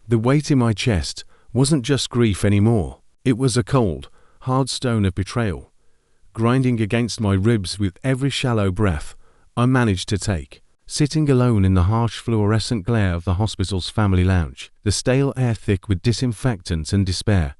The weight in my chest wasn't just grief anymore. It was a cold, hard stone of betrayal, grinding against my ribs with every shallow breath I managed to take. Sitting alone in the harsh fluorescent glare of the hospital's family lounge, the stale air thick with disinfectant and despair,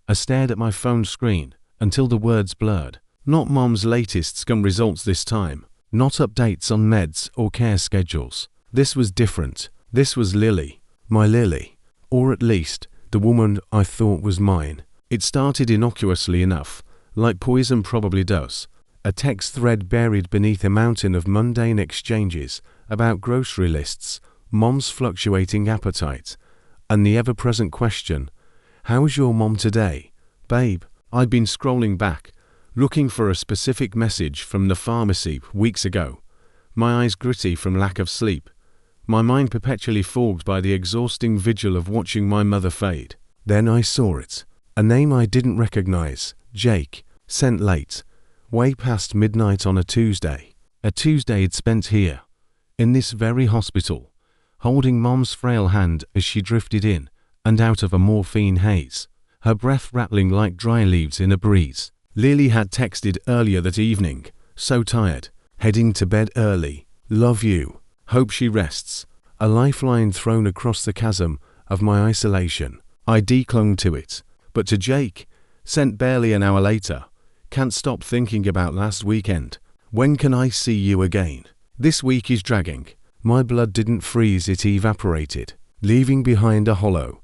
I stared at my phone screen until the words blurred. Not Mom's latest scum results this time, not updates on meds or care schedules. This was different. This was Lily, my Lily, or at least the woman I thought was mine. It started innocuously enough, like poison probably does, a text thread buried beneath a mountain of mundane exchanges about grocery lists, Mom's fluctuating appetite, and the ever-present question, "How's your mom today, babe?" I'd been scrolling back, looking for a specific message from the pharmacy weeks ago, my eyes gritty from lack of sleep, my mind perpetually fogged by the exhausting vigil of watching my mother fade. Then I saw it. A name I didn't recognize, Jake, sent late, way past midnight on a Tuesday. A Tuesday he'd spent here, in this very hospital, holding Mom's frail hand as she drifted in and out of a morphine haze, her breath rattling like dry leaves in a breeze. Lily had texted earlier that evening, "So tired, heading to bed early, love you, hope she rests," a lifeline thrown across the chasm of my isolation. I declung to it, but to Jake, sent barely an hour later, "Can't stop thinking about last weekend. When can I see you again?" This week is dragging. My blood didn't freeze, it evaporated, leaving behind a hollow,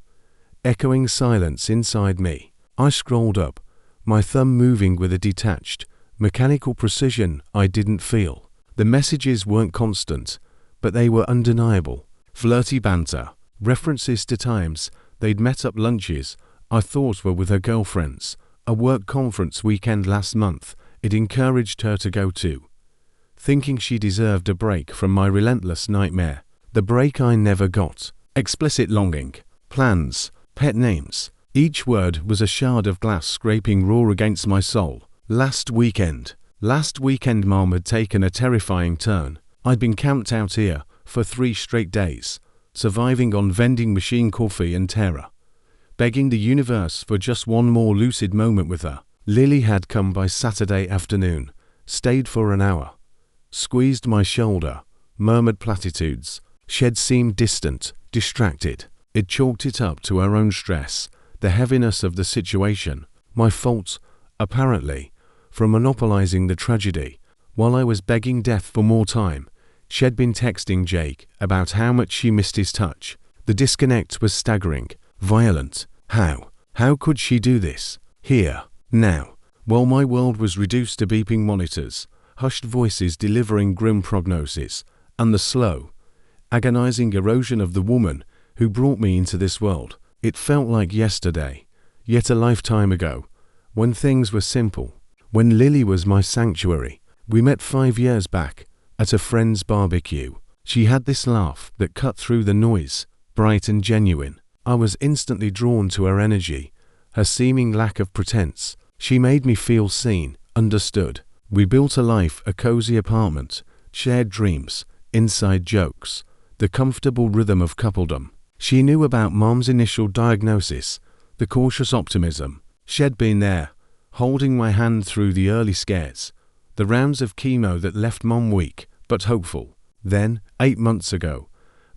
echoing silence inside me. I scrolled up, my thumb moving with a detached, mechanical precision I didn't feel. The messages weren't constant, but they were undeniable. Flirty banter, references to times they'd met up lunches I thought were with her girlfriends, a work conference weekend last month it encouraged her to go to, thinking she deserved a break from my relentless nightmare. The break I never got. Explicit longing, plans, pet names. Each word was a shard of glass scraping raw against my soul. Last weekend Mom had taken a terrifying turn. I'd been camped out here for 3 straight days, surviving on vending machine coffee and terror, begging the universe for just one more lucid moment with her. Lily had come by Saturday afternoon, stayed for an hour, squeezed my shoulder, murmured platitudes. Shed seemed distant, distracted. It chalked it up to her own stress, the heaviness of the situation, my fault, apparently, for monopolizing the tragedy. While I was begging death for more time, she'd been texting Jake about how much she missed his touch. The disconnect was staggering, violent. How could she do this? Here, now, while my world was reduced to beeping monitors, hushed voices delivering grim prognoses, and the slow, agonizing erosion of the woman who brought me into this world. It felt like yesterday, yet a lifetime ago, when things were simple, when Lily was my sanctuary. We met 5 years back, at a friend's barbecue. She had this laugh that cut through the noise, bright and genuine. I was instantly drawn to her energy, her seeming lack of pretense. She made me feel seen, understood. We built a life, a cozy apartment, shared dreams, inside jokes, the comfortable rhythm of coupledom. She knew about Mom's initial diagnosis, the cautious optimism. She'd been there, holding my hand through the early scares, the rounds of chemo that left Mom weak, but hopeful. Then, 8 months ago,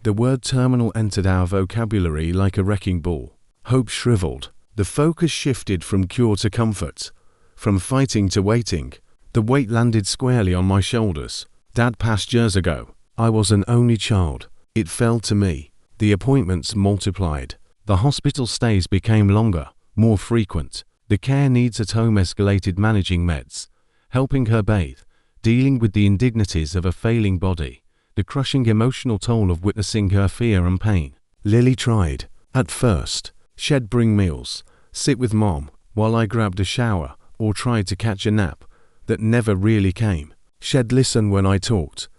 the word terminal entered our vocabulary like a wrecking ball. Hope shriveled. The focus shifted from cure to comfort, from fighting to waiting. The weight landed squarely on my shoulders. Dad passed years ago. I was an only child. It fell to me. The appointments multiplied. The hospital stays became longer, more frequent. The care needs at home escalated, managing meds, helping her bathe, dealing with the indignities of a failing body, the crushing emotional toll of witnessing her fear and pain. Lily tried. At first, she'd bring meals, sit with Mom, while I grabbed a shower or tried to catch a nap that never really came. She'd listen when I talked,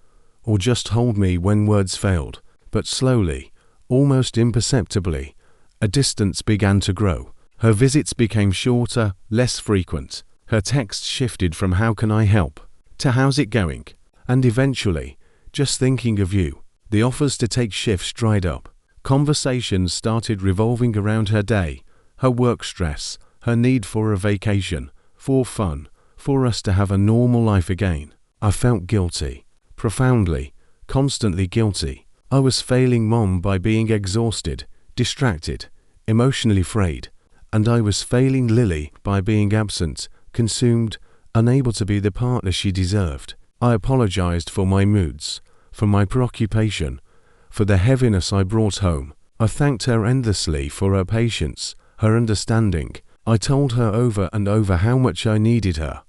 or just hold me when words failed. But slowly, almost imperceptibly, a distance began to grow. Her visits became shorter, less frequent. Her texts shifted from "how can I help" to "how's it going?" and eventually, "just thinking of you." The offers to take shifts dried up. Conversations started revolving around her day, her work stress, her need for a vacation, for fun, for us to have a normal life again. I felt guilty, profoundly, constantly guilty. I was failing Mom by being exhausted, distracted, emotionally frayed, and I was failing Lily by being absent, consumed, unable to be the partner she deserved. I apologized for my moods, for my preoccupation, for the heaviness I brought home. I thanked her endlessly for her patience, her understanding. I told her over and over how much I needed her,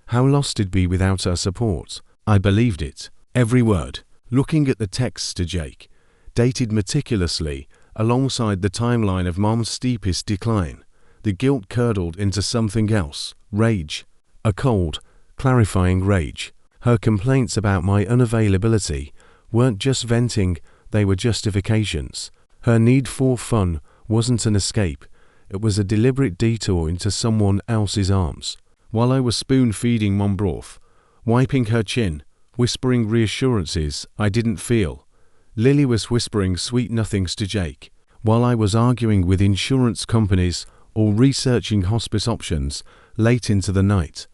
how lost I'd be without her support. I believed it, every word. Looking at the texts to Jake, dated meticulously alongside the timeline of Mom's steepest decline, the guilt curdled into something else, rage, a cold, clarifying rage. Her complaints about my unavailability weren't just venting, they were justifications. Her need for fun wasn't an escape, it was a deliberate detour into someone else's arms. While I was spoon-feeding Mom broth, wiping her chin, whispering reassurances I didn't feel, Lily was whispering sweet nothings to Jake. While I was arguing with insurance companies or researching hospice options late into the night,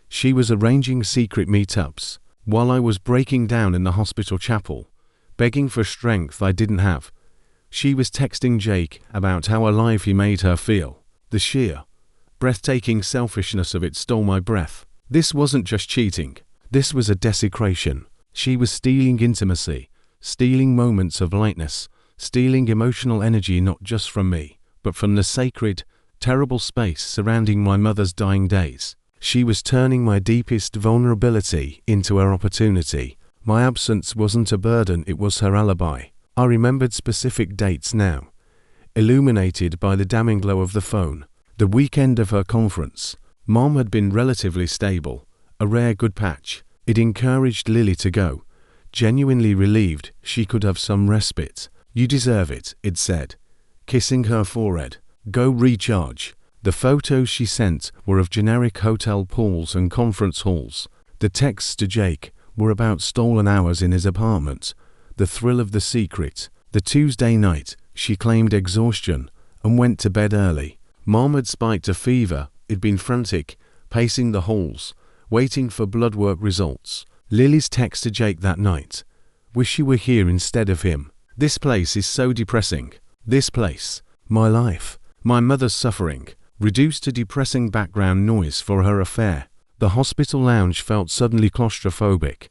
she was arranging secret meetups. While I was breaking down in the hospital chapel, begging for strength I didn't have, she was texting Jake about how alive he made her feel. The sheer, breathtaking selfishness of it stole my breath. This wasn't just cheating. This was a desecration. She was stealing intimacy, stealing moments of lightness, stealing emotional energy not just from me, but from the sacred, terrible space surrounding my mother's dying days. She was turning my deepest vulnerability into her opportunity. My absence wasn't a burden, it was her alibi. I remembered specific dates now, illuminated by the damning glow of the phone. The weekend of her conference. Mom had been relatively stable, a rare good patch. It encouraged Lily to go, genuinely relieved she could have some respite. You deserve it, it said, kissing her forehead. Go recharge. The photos she sent were of generic hotel pools and conference halls. The texts to Jake were about stolen hours in his apartment, the thrill of the secret. The Tuesday night, she claimed exhaustion and went to bed early. Mom had spiked a fever, it'd been frantic, pacing the halls, waiting for blood work results. Lily's text to Jake that night. Wish you were here instead of him. This place is so depressing. This place, my life, my mother's suffering, reduced to depressing background noise for her affair. The hospital lounge felt suddenly claustrophobic,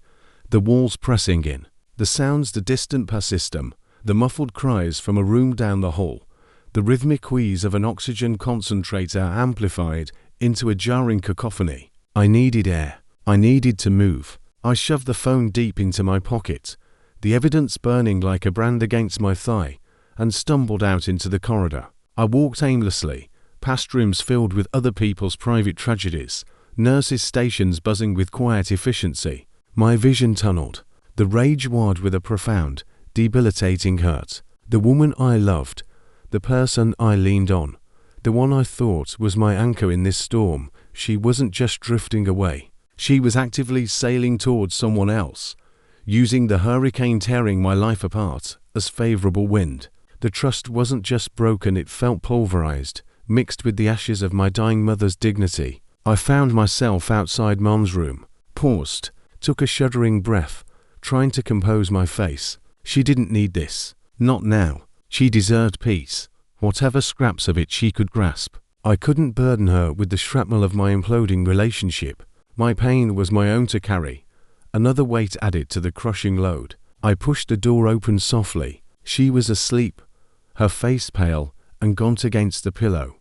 the walls pressing in, the sounds, the distant per system, the muffled cries from a room down the hall, the rhythmic wheeze of an oxygen concentrator amplified into a jarring cacophony. I needed air. I needed to move. I shoved the phone deep into my pocket, the evidence burning like a brand against my thigh, and stumbled out into the corridor. I walked aimlessly, past rooms filled with other people's private tragedies, nurses' stations buzzing with quiet efficiency. My vision tunneled, the rage ward with a profound, debilitating hurt. The woman I loved, the person I leaned on, the one I thought was my anchor in this storm, she wasn't just drifting away. She was actively sailing towards someone else, using the hurricane tearing my life apart as favorable wind. The trust wasn't just broken, it felt pulverized, mixed with the ashes of my dying mother's dignity. I found myself outside Mom's room, paused, took a shuddering breath, trying to compose my face. She didn't need this. Not now. She deserved peace, whatever scraps of it she could grasp. I couldn't burden her with the shrapnel of my imploding relationship. My pain was my own to carry, another weight added to the crushing load. I pushed the door open softly. She was asleep, her face pale and gaunt against the pillow,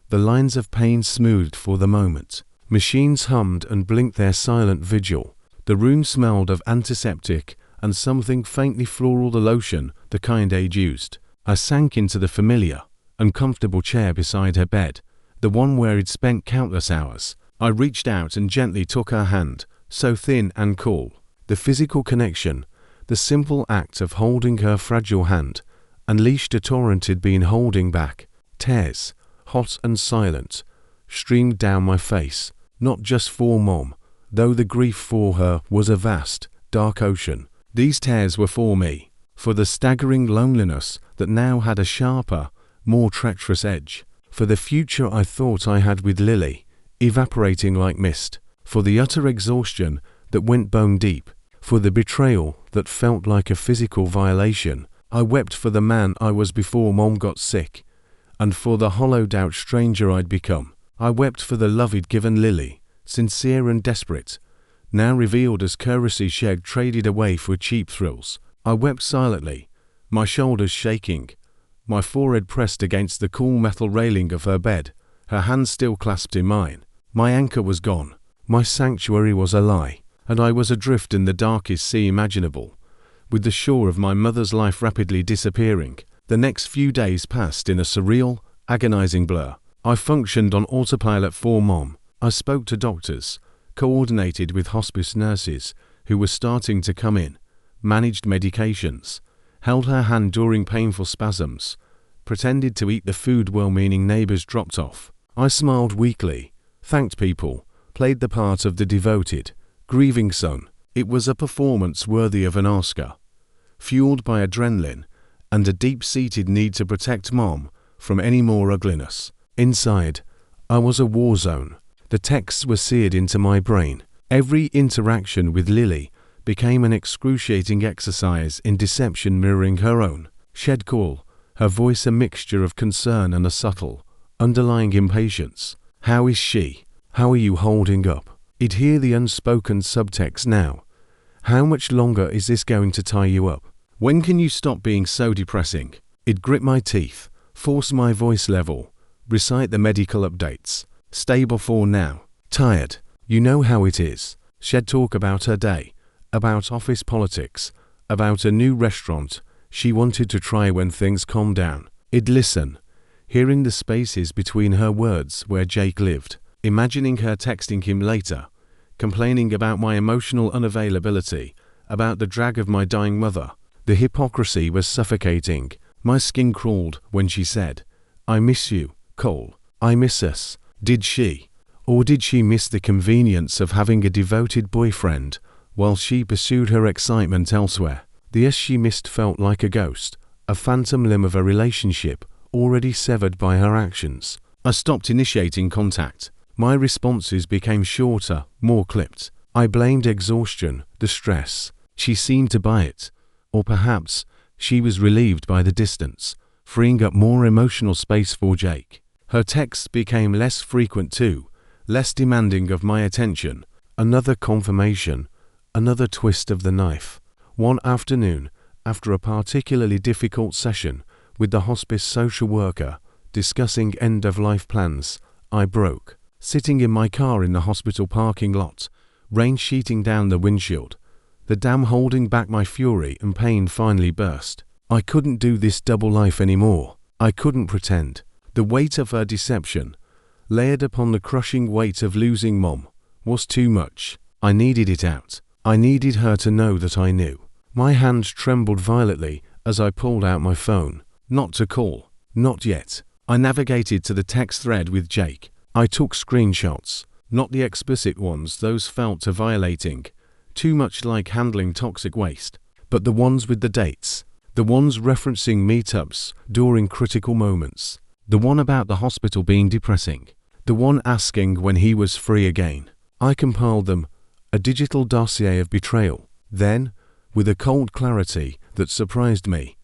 the lines of pain smoothed for the moment. Machines hummed and blinked their silent vigil. The room smelled of antiseptic and something faintly floral, the lotion, the kind Ade used. I sank into the familiar, uncomfortable chair beside her bed, the one where I'd spent countless hours. I reached out and gently took her hand, so thin and cool. The physical connection, the simple act of holding her fragile hand, unleashed a torrent I'd been holding back. Tears, hot and silent, streamed down my face, not just for Mom, though the grief for her was a vast, dark ocean. These tears were for me, For the staggering loneliness that now had a sharper, more treacherous edge. For the future I thought I had with Lily, evaporating like mist. For the utter exhaustion that went bone deep. For the betrayal that felt like a physical violation. I wept for the man I was before Mom got sick, and for the hollowed-out stranger I'd become. I wept for the love he'd given Lily, sincere and desperate, now revealed as courtesy she'd traded away for cheap thrills. I wept silently, my shoulders shaking, my forehead pressed against the cool metal railing of her bed, her hands still clasped in mine. My anchor was gone, my sanctuary was a lie, and I was adrift in the darkest sea imaginable, with the shore of my mother's life rapidly disappearing. The next few days passed in a surreal, agonizing blur. I functioned on autopilot for Mom. I spoke to doctors, coordinated with hospice nurses who were starting to come in, managed medications, held her hand during painful spasms, pretended to eat the food well-meaning neighbors dropped off. I smiled weakly, thanked people, played the part of the devoted, grieving son. It was a performance worthy of an Oscar, fueled by adrenaline and a deep-seated need to protect Mom from any more ugliness. Inside, I was a war zone. The texts were seared into my brain. Every interaction with Lily became an excruciating exercise in deception mirroring her own. She'd call, her voice a mixture of concern and a subtle, underlying impatience. How is she? How are you holding up? I'd hear the unspoken subtext now. How much longer is this going to tie you up? When can you stop being so depressing? It'd grit my teeth, force my voice level, recite the medical updates. Stable for now. Tired. You know how it is. She'd talk about her day, about office politics, about a new restaurant she wanted to try when things calmed down. I'd listen, hearing the spaces between her words where Jake lived, imagining her texting him later, complaining about my emotional unavailability, about the drag of my dying mother. The hypocrisy was suffocating. My skin crawled when she said, "I miss you, Cole. I miss us." Did she? Or did she miss the convenience of having a devoted boyfriend while she pursued her excitement elsewhere? The us she missed felt like a ghost, a phantom limb of a relationship already severed by her actions. I stopped initiating contact. My responses became shorter, more clipped. I blamed exhaustion, the stress. She seemed to buy it. Or perhaps she was relieved by the distance, freeing up more emotional space for Jake. Her texts became less frequent too, less demanding of my attention. Another confirmation, another twist of the knife. One afternoon, after a particularly difficult session with the hospice social worker, discussing end-of-life plans, I broke. Sitting in my car in the hospital parking lot, rain sheeting down the windshield, the dam holding back my fury and pain finally burst. I couldn't do this double life anymore. I couldn't pretend. The weight of her deception, layered upon the crushing weight of losing Mom, was too much. I needed it out. I needed her to know that I knew. My hands trembled violently as I pulled out my phone. Not to call. Not yet. I navigated to the text thread with Jake. I took screenshots. Not the explicit ones, those felt too violating, too much like handling toxic waste, but the ones with the dates. The ones referencing meetups during critical moments. The one about the hospital being depressing. The one asking when he was free again. I compiled them, a digital dossier of betrayal. Then, with a cold clarity that surprised me,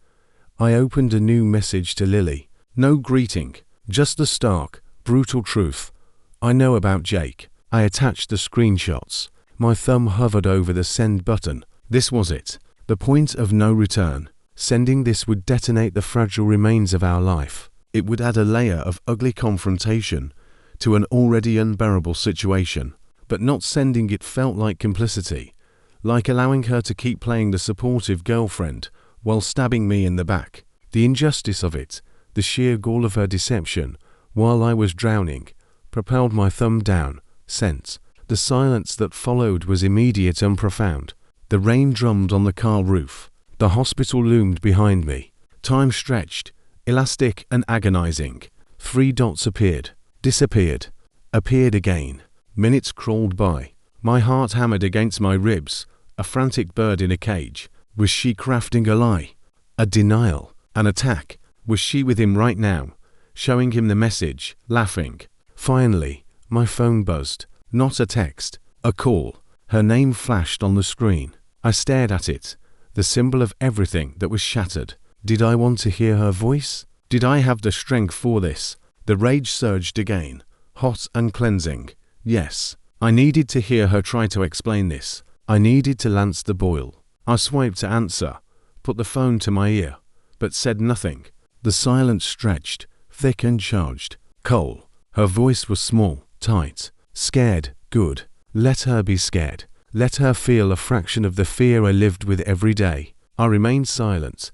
I opened a new message to Lily. No greeting, just the stark, brutal truth I know about Jake. I attached the screenshots. My thumb hovered over the send button. This was it. The point of no return. Sending this would detonate the fragile remains of our life. It would add a layer of ugly confrontation to an already unbearable situation. But not sending it felt like complicity, like allowing her to keep playing the supportive girlfriend while stabbing me in the back. The injustice of it, the sheer gall of her deception, while I was drowning, propelled my thumb down, sent. The silence that followed was immediate and profound. The rain drummed on the car roof. The hospital loomed behind me. Time stretched, elastic and agonizing. 3 dots appeared, disappeared, appeared again. Minutes crawled by. My heart hammered against my ribs, a frantic bird in a cage. Was she crafting a lie? A denial. An attack. Was she with him right now? Showing him the message, laughing. Finally, my phone buzzed. Not a text. A call. Her name flashed on the screen. I stared at it. The symbol of everything that was shattered. Did I want to hear her voice? Did I have the strength for this? The rage surged again. Hot and cleansing. Yes. I needed to hear her try to explain this. I needed to lance the boil. I swiped to answer, put the phone to my ear, but said nothing. The silence stretched, thick and charged. Cole. Her voice was small, tight. Scared. Good. Let her be scared. Let her feel a fraction of the fear I lived with every day. I remained silent,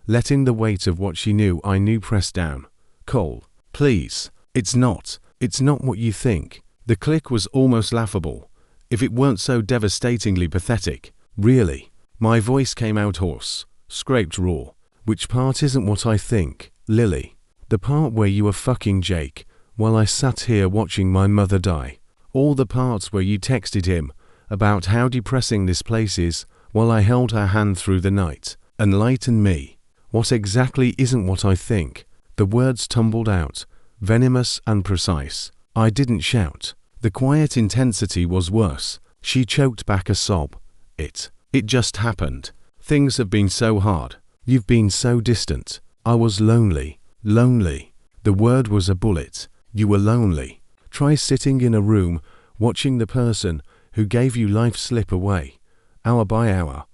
letting the weight of what she knew I knew press down. Cole. Please. It's not what you think. The click was almost laughable, if it weren't so devastatingly pathetic. Really. My voice came out hoarse, scraped raw. Which part isn't what I think, Lily? The part where you were fucking Jake, while I sat here watching my mother die. All the parts where you texted him about how depressing this place is, while I held her hand through the night. Enlighten me. What exactly isn't what I think? The words tumbled out, venomous and precise. I didn't shout. The quiet intensity was worse. She choked back a sob. It just happened. Things have been so hard. You've been so distant. I was lonely. Lonely. The word was a bullet. You were lonely. Try sitting in a room, watching the person who gave you life slip away, hour by hour,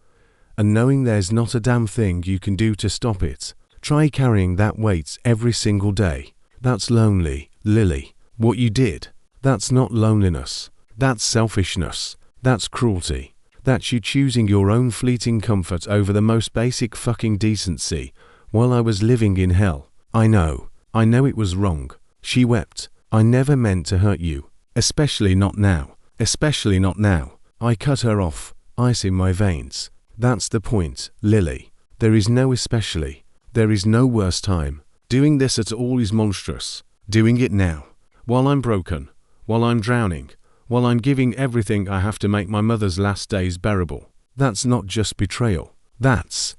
and knowing there's not a damn thing you can do to stop it. Try carrying that weight every single day. That's lonely, Lily. What you did, that's not loneliness. That's selfishness. That's cruelty. That's you choosing your own fleeting comfort over the most basic fucking decency while I was living in hell. I know it was wrong. She wept. I never meant to hurt you. Especially not now. Especially not now. I cut her off, ice in my veins. That's the point, Lily. There is no especially. There is no worse time. Doing this at all is monstrous. Doing it now. While I'm broken. While I'm drowning. While I'm giving everything I have to make my mother's last days bearable. That's not just betrayal. That's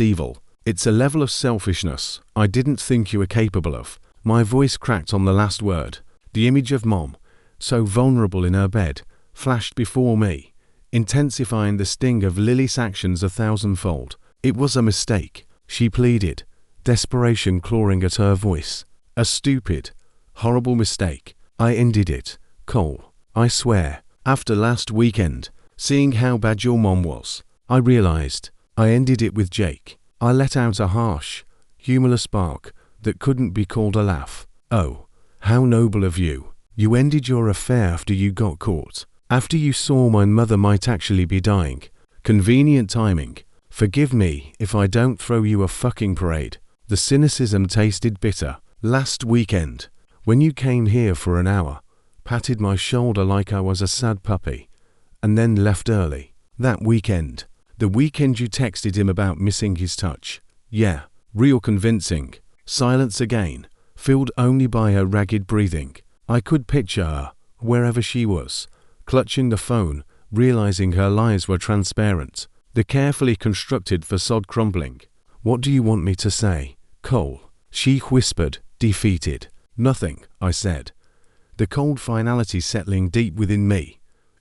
evil. It's a level of selfishness I didn't think you were capable of. My voice cracked on the last word. The image of Mom, so vulnerable in her bed, flashed before me, intensifying the sting of Lily's actions 1,000-fold. It was a mistake, she pleaded, desperation clawing at her voice. A stupid, horrible mistake. I ended it, Cole. I swear, after last weekend, seeing how bad your mom was, I realized I ended it with Jake. I let out a harsh, humorless bark that couldn't be called a laugh. Oh, how noble of you. You ended your affair after you got caught. After you saw my mother might actually be dying. Convenient timing. Forgive me if I don't throw you a fucking parade. The cynicism tasted bitter. Last weekend, when you came here for an hour, patted my shoulder like I was a sad puppy, and then left early. That weekend. The weekend you texted him about missing his touch. Yeah, real convincing. Silence again, filled only by her ragged breathing. I could picture her, wherever she was, clutching the phone, realizing her lies were transparent, the carefully constructed facade crumbling. What do you want me to say, Cole? She whispered, defeated. Nothing, I said. The cold finality settling deep within me,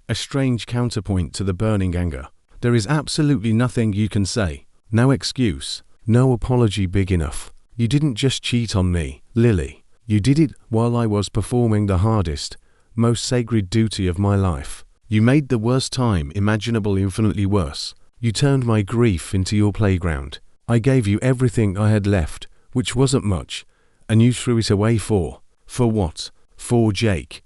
a strange counterpoint to the burning anger. There is absolutely nothing you can say. No excuse, no apology big enough. You didn't just cheat on me, Lily. You did it while I was performing the hardest, most sacred duty of my life. You made the worst time imaginable infinitely worse. You turned my grief into your playground. I gave you everything I had left, which wasn't much, and you threw it away for what? For Jake.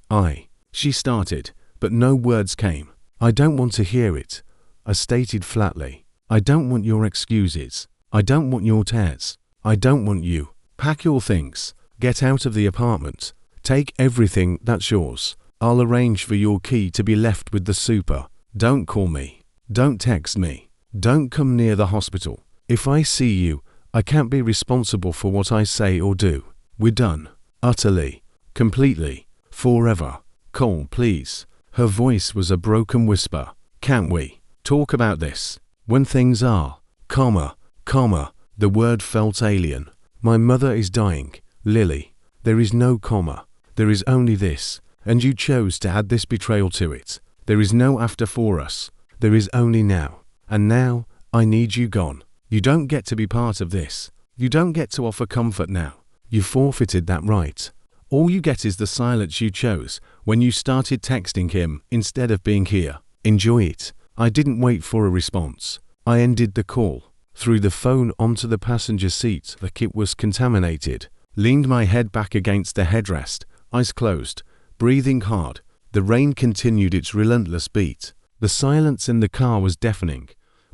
She started, but no words came. I don't want to hear it. I stated flatly. I don't want your excuses. I don't want your tears. I don't want you. Pack your things. Get out of the apartment. Take everything that's yours. I'll arrange for your key to be left with the super. Don't call me. Don't text me. Don't come near the hospital. If I see you, I can't be responsible for what I say or do. We're done. Utterly. Completely. Forever. Cole, please. Her voice was a broken whisper. Can't we talk about this when things are calmer, The word felt alien. My mother is dying, Lily. There is no comma. There is only this, and you chose to add this betrayal to it. There is no after for us. There is only now. And now, I need you gone. You don't get to be part of this. You don't get to offer comfort now. You forfeited that right. All you get is the silence you chose when you started texting him instead of being here. Enjoy it. I didn't wait for a response. I ended the call. Threw the phone onto the passenger seat like it was contaminated. Leaned my head back against the headrest, eyes closed, breathing hard. The rain continued its relentless beat. The silence in the car was deafening,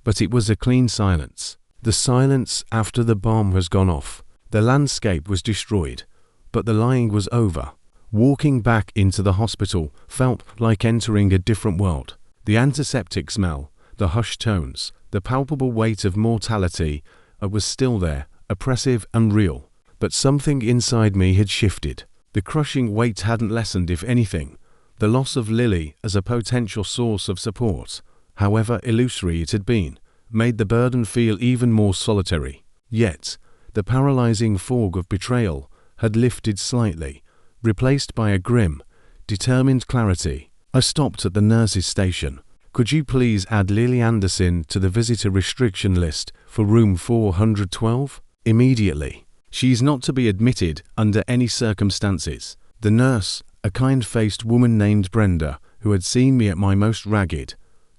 but it was a clean silence. The silence after the bomb has gone off. The landscape was destroyed, but the lying was over. Walking back into the hospital felt like entering a different world. The antiseptic smell, the hushed tones, the palpable weight of mortality was still there, oppressive and real. But something inside me had shifted. The crushing weight hadn't lessened, if anything. The loss of Lily as a potential source of support, however illusory it had been, made the burden feel even more solitary. Yet, the paralyzing fog of betrayal had lifted slightly, replaced by a grim, determined clarity. I stopped at the nurse's station. Could you please add Lily Anderson to the visitor restriction list for room 412? Immediately. She is not to be admitted under any circumstances. The nurse, a kind-faced woman named Brenda, who had seen me at my most ragged,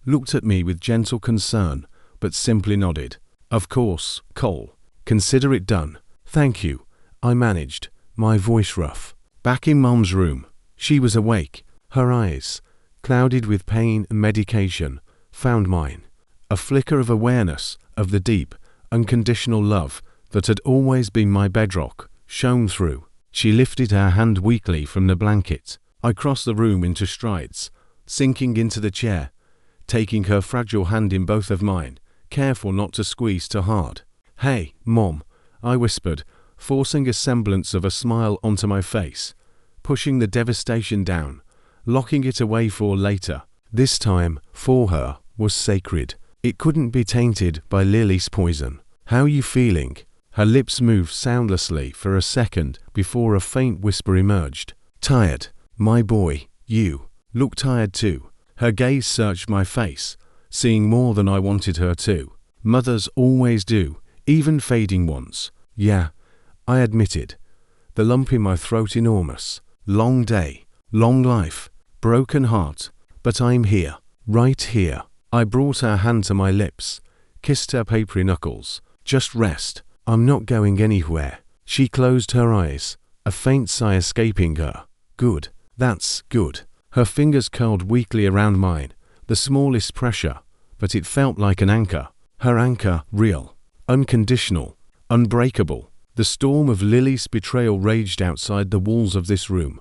looked at me with gentle concern, but simply nodded. Of course, Cole. Consider it done. Thank you, I managed, my voice rough. Back in Mom's room, she was awake, her eyes, clouded with pain and medication, found mine. A flicker of awareness of the deep, unconditional love that had always been my bedrock shone through. She lifted her hand weakly from the blanket. I crossed the room into strides, sinking into the chair, taking her fragile hand in both of mine, careful not to squeeze too hard. Hey, Mom, I whispered, forcing a semblance of a smile onto my face, pushing the devastation down, locking it away for later. This time, for her, was sacred. It couldn't be tainted by Lily's poison. How you feeling? Her lips moved soundlessly for a second before a faint whisper emerged. Tired, my boy. You look tired too. Her gaze searched my face, seeing more than I wanted her to. Mothers always do, even fading ones. Yeah, I admitted. The lump in my throat enormous. Long day, long life, broken heart. But I'm here, right here. I brought her hand to my lips, kissed her papery knuckles. Just rest. I'm not going anywhere. She closed her eyes, a faint sigh escaping her. Good. That's good. Her fingers curled weakly around mine, the smallest pressure, but it felt like an anchor. Her anchor, real, unconditional, unbreakable. The storm of Lily's betrayal raged outside the walls of this room,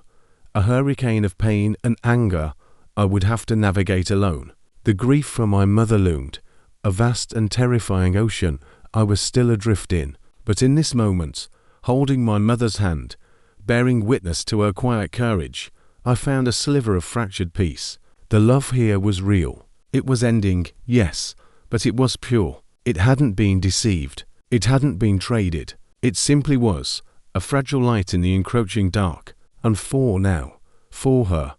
a hurricane of pain and anger I would have to navigate alone. The grief for my mother loomed, a vast and terrifying ocean I was still adrift in. But in this moment, holding my mother's hand, bearing witness to her quiet courage, I found a sliver of fractured peace. The love here was real. It was ending, yes, but it was pure. It hadn't been deceived. It hadn't been traded. It simply was, a fragile light in the encroaching dark. And for her,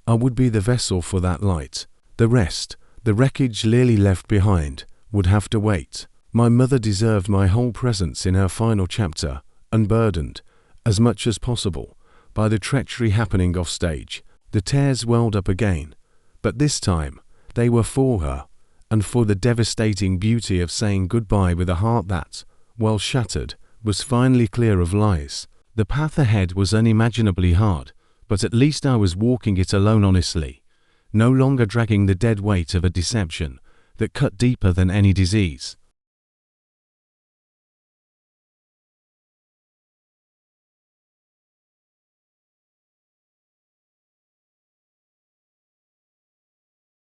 I would be the vessel for that light. The rest, the wreckage Lily left behind, would have to wait. My mother deserved my whole presence in her final chapter, unburdened, as much as possible, by the treachery happening off stage. The tears welled up again, but this time they were for her, and for the devastating beauty of saying goodbye with a heart that, while shattered, was finally clear of lies. The path ahead was unimaginably hard, but at least I was walking it alone honestly, no longer dragging the dead weight of a deception that cut deeper than any disease.